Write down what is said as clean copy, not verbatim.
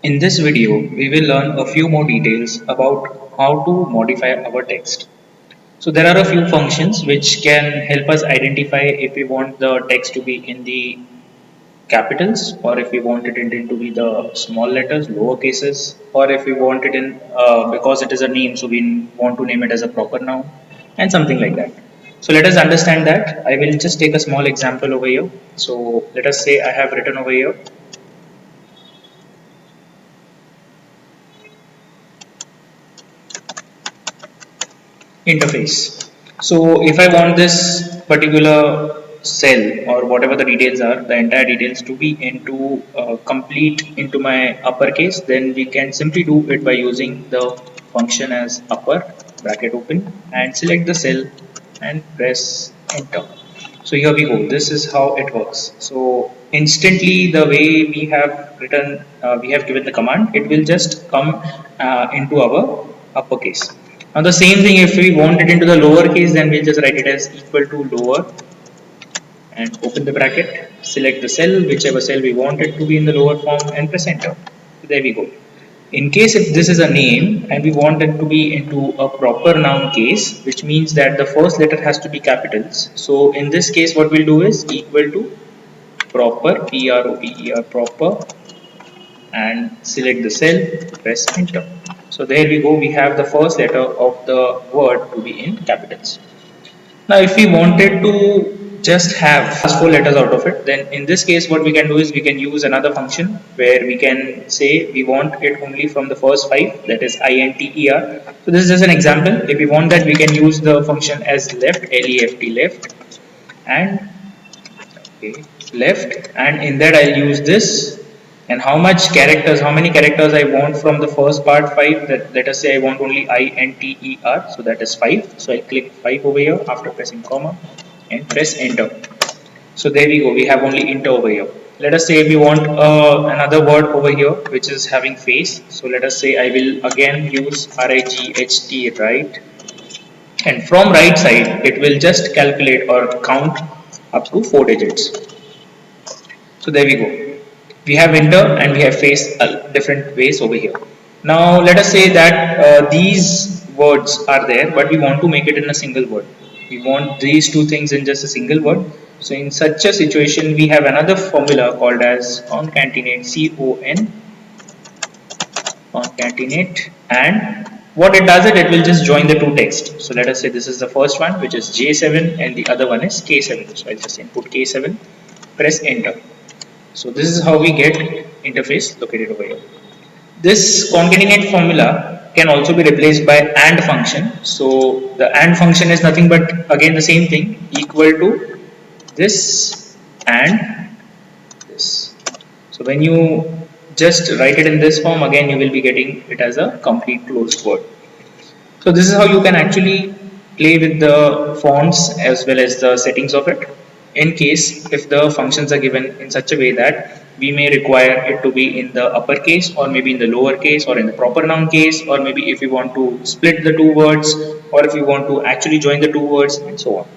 In this video, we will learn a few more details about how to modify our text. So there are a few functions which can help us identify if we want the text to be in the capitals or if we want it in to be the small letters, lower cases, or if we want it in because it is a name, so we want to name it as a proper noun and something like that. So let us understand that. I will just take a small example over here. So let us say I have written over here interface. So if I want this particular cell or whatever the details are, the entire details to be into complete into my uppercase, then we can simply do it by using the function as upper bracket open and select the cell and press enter. So here we go. This is how it works. So instantly the way we have written, we have given the command, it will just come into our uppercase. Now the same thing, if we want it into the lower case, then we'll just write it as equal to lower and open the bracket, select the cell, whichever cell we want it to be in the lower form and press enter. So there we go. In case if this is a name and we want it to be into a proper noun case, which means that the first letter has to be capitals. So in this case, what we'll do is equal to proper, P-R-O-P-E-R, proper, and select the cell, press enter. So there we go, we have the first letter of the word to be in capitals. Now if we wanted to just have first four letters out of it, then in this case what we can do is we can use another function where we can say we want it only from the first five, that is INTER. So this is just an example. If we want that, we can use the function as left, LEFT, left, and okay, left, and in that I'll use this, and how many characters I want from the first part 5, that let us say I want only INTER, so that is 5. So I'll click 5 over here after pressing comma and press enter. So there we go, we have only enter over here. Let us say we want another word over here which is having face. So let us say I will again use RIGHT, right, and from right side it will just calculate or count up to 4 digits. So there we go, we have enter and we have face different ways over here. Now let us say that these words are there, but we want to make it in a single word. We want these two things in just a single word. So in such a situation we have another formula called as concatenate, concatenate, and what it does, it will just join the two text. So let us say this is the first one, which is J7, and the other one is K7. So I'll just input K7, press enter. So this is how we get interface located over here. This concatenate formula can also be replaced by AND function. So the AND function is nothing but again the same thing, equal to this and this. So when you just write it in this form, again you will be getting it as a complete closed word. So this is how you can actually play with the fonts as well as the settings of it, in case if the functions are given in such a way that we may require it to be in the uppercase or maybe in the lower case or in the proper noun case, or maybe if we want to split the two words or if we want to actually join the two words and so on.